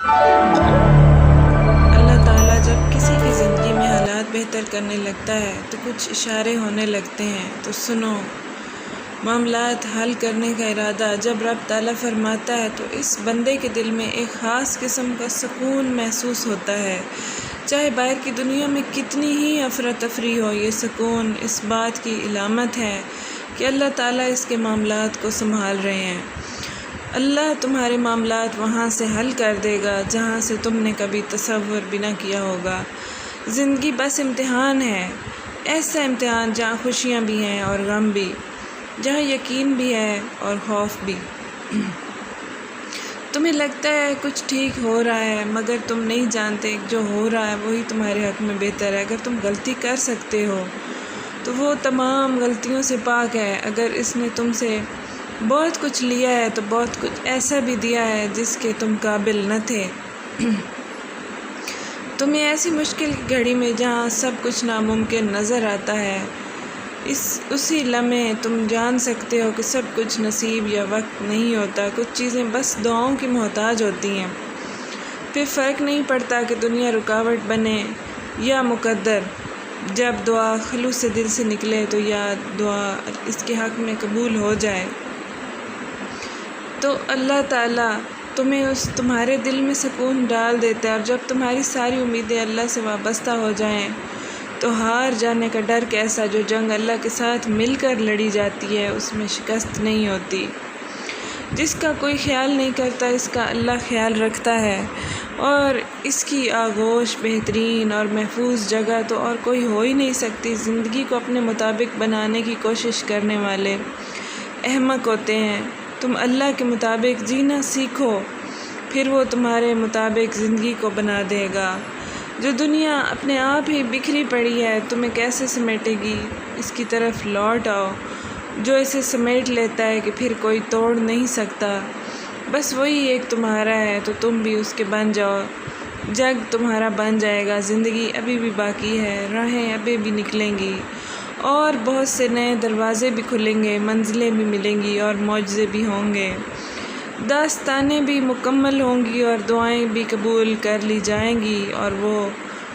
اللہ تعالیٰ جب کسی کی زندگی میں حالات بہتر کرنے لگتا ہے تو کچھ اشارے ہونے لگتے ہیں، تو سنو۔ معاملات حل کرنے کا ارادہ جب رب تعالیٰ فرماتا ہے تو اس بندے کے دل میں ایک خاص قسم کا سکون محسوس ہوتا ہے۔ چاہے باہر کی دنیا میں کتنی ہی افراتفری ہو، یہ سکون اس بات کی علامت ہے کہ اللہ تعالیٰ اس کے معاملات کو سنبھال رہے ہیں۔ اللہ تمہارے معاملات وہاں سے حل کر دے گا جہاں سے تم نے کبھی تصور بھی نہ کیا ہوگا۔ زندگی بس امتحان ہے، ایسا امتحان جہاں خوشیاں بھی ہیں اور غم بھی، جہاں یقین بھی ہے اور خوف بھی۔ تمہیں لگتا ہے کچھ ٹھیک ہو رہا ہے، مگر تم نہیں جانتے جو ہو رہا ہے وہی تمہارے حق میں بہتر ہے۔ اگر تم غلطی کر سکتے ہو تو وہ تمام غلطیوں سے پاک ہے۔ اگر اس نے تم سے بہت کچھ لیا ہے تو بہت کچھ ایسا بھی دیا ہے جس کے تم قابل نہ تھے۔ تمہیں ایسی مشکل کی گھڑی میں جہاں سب کچھ ناممکن نظر آتا ہے، اسی لمحے تم جان سکتے ہو کہ سب کچھ نصیب یا وقت نہیں ہوتا، کچھ چیزیں بس دعاؤں کی محتاج ہوتی ہیں۔ پھر فرق نہیں پڑتا کہ دنیا رکاوٹ بنے یا مقدر، جب دعا خلوص سے دل سے نکلے تو یا دعا اس کے حق میں قبول ہو جائے تو اللہ تعالیٰ تمہارے دل میں سکون ڈال دیتا ہے۔ اور جب تمہاری ساری امیدیں اللہ سے وابستہ ہو جائیں تو ہار جانے کا ڈر کیسا، جو جنگ اللہ کے ساتھ مل کر لڑی جاتی ہے اس میں شکست نہیں ہوتی۔ جس کا کوئی خیال نہیں کرتا اس کا اللہ خیال رکھتا ہے، اور اس کی آغوش بہترین اور محفوظ جگہ تو اور کوئی ہو ہی نہیں سکتی۔ زندگی کو اپنے مطابق بنانے کی کوشش کرنے والے احمق ہوتے ہیں۔ تم اللہ کے مطابق جینا سیکھو، پھر وہ تمہارے مطابق زندگی کو بنا دے گا۔ جو دنیا اپنے آپ ہی بکھری پڑی ہے تمہیں کیسے سمیٹے گی، اس کی طرف لوٹ آؤ۔ جو اسے سمیٹ لیتا ہے کہ پھر کوئی توڑ نہیں سکتا، بس وہی ایک تمہارا ہے تو تم بھی اس کے بن جاؤ۔ جگ تمہارا بن جائے گا۔ زندگی ابھی بھی باقی ہے، راہیں ابھی بھی نکلیں گی، اور بہت سے نئے دروازے بھی کھلیں گے، منزلیں بھی ملیں گی اور معجزے بھی ہوں گے، داستانیں بھی مکمل ہوں گی اور دعائیں بھی قبول کر لی جائیں گی، اور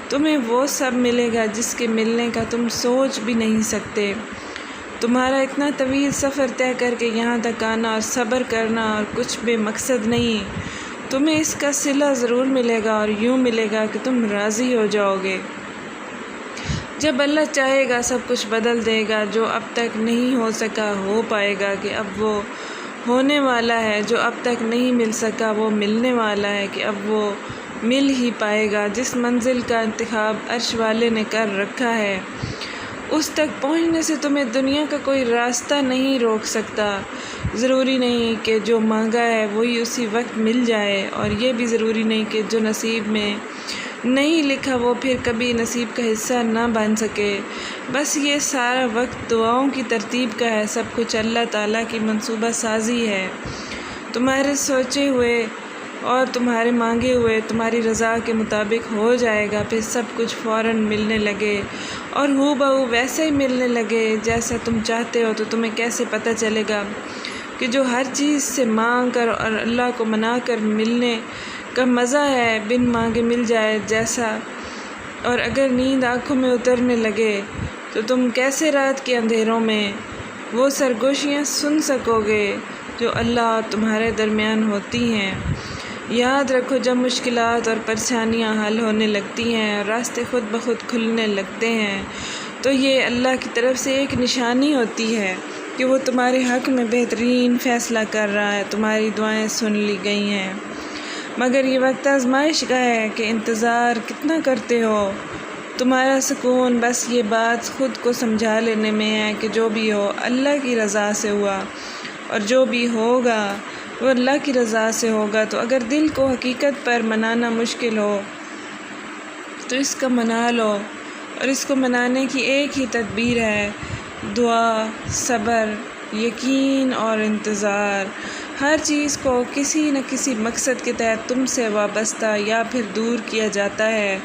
تمہیں وہ سب ملے گا جس کے ملنے کا تم سوچ بھی نہیں سکتے۔ تمہارا اتنا طویل سفر طے کر کے یہاں تک آنا اور صبر کرنا اور کچھ بے مقصد نہیں، تمہیں اس کا صلہ ضرور ملے گا، اور یوں ملے گا کہ تم راضی ہو جاؤ گے۔ جب اللہ چاہے گا سب کچھ بدل دے گا، جو اب تک نہیں ہو سکا ہو پائے گا کہ اب وہ ہونے والا ہے، جو اب تک نہیں مل سکا وہ ملنے والا ہے کہ اب وہ مل ہی پائے گا۔ جس منزل کا انتخاب عرش والے نے کر رکھا ہے اس تک پہنچنے سے تمہیں دنیا کا کوئی راستہ نہیں روک سکتا۔ ضروری نہیں کہ جو مانگا ہے وہی اسی وقت مل جائے، اور یہ بھی ضروری نہیں کہ جو نصیب میں نہیں لکھا وہ پھر کبھی نصیب کا حصہ نہ بن سکے۔ بس یہ سارا وقت دعاؤں کی ترتیب کا ہے، سب کچھ اللہ تعالیٰ کی منصوبہ سازی ہے۔ تمہارے سوچے ہوئے اور تمہارے مانگے ہوئے تمہاری رضا کے مطابق ہو جائے گا، پھر سب کچھ فوراً ملنے لگے اور ہو بہو ویسے ہی ملنے لگے جیسا تم چاہتے ہو، تو تمہیں کیسے پتہ چلے گا کہ جو ہر چیز سے مانگ کر اور اللہ کو منا کر ملنے کا مزہ ہے بن مانگے مل جائے جیسا، اور اگر نیند آنکھوں میں اترنے لگے تو تم کیسے رات کے اندھیروں میں وہ سرگوشیاں سن سکو گے جو اللہ اور تمہارے درمیان ہوتی ہیں۔ یاد رکھو جب مشکلات اور پریشانیاں حل ہونے لگتی ہیں اور راستے خود بخود کھلنے لگتے ہیں تو یہ اللہ کی طرف سے ایک نشانی ہوتی ہے کہ وہ تمہارے حق میں بہترین فیصلہ کر رہا ہے، تمہاری دعائیں سن لی گئی ہیں۔ مگر یہ وقت آزمائش کا ہے کہ انتظار کتنا کرتے ہو۔ تمہارا سکون بس یہ بات خود کو سمجھا لینے میں ہے کہ جو بھی ہو اللہ کی رضا سے ہوا، اور جو بھی ہوگا وہ اللہ کی رضا سے ہوگا۔ تو اگر دل کو حقیقت پر منانا مشکل ہو تو اس کا منا لو، اور اس کو منانے کی ایک ہی تدبیر ہے: دعا، صبر، یقین اور انتظار۔ ہر چیز کو کسی نہ کسی مقصد کے تحت تم سے وابستہ یا پھر دور کیا جاتا ہے،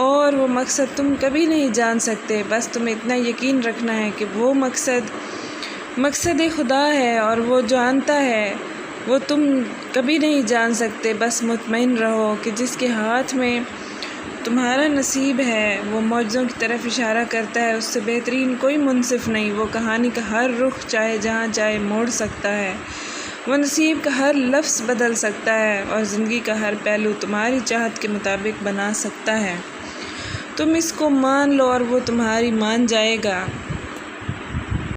اور وہ مقصد تم کبھی نہیں جان سکتے۔ بس تمہیں اتنا یقین رکھنا ہے کہ وہ مقصد خدا ہے، اور وہ جانتا ہے وہ تم کبھی نہیں جان سکتے۔ بس مطمئن رہو کہ جس کے ہاتھ میں تمہارا نصیب ہے وہ معجزوں کی طرف اشارہ کرتا ہے، اس سے بہترین کوئی منصف نہیں۔ وہ کہانی کا ہر رخ چاہے جہاں چاہے موڑ سکتا ہے، وہ نصیب کا ہر لفظ بدل سکتا ہے، اور زندگی کا ہر پہلو تمہاری چاہت کے مطابق بنا سکتا ہے۔ تم اس کو مان لو اور وہ تمہاری مان جائے گا۔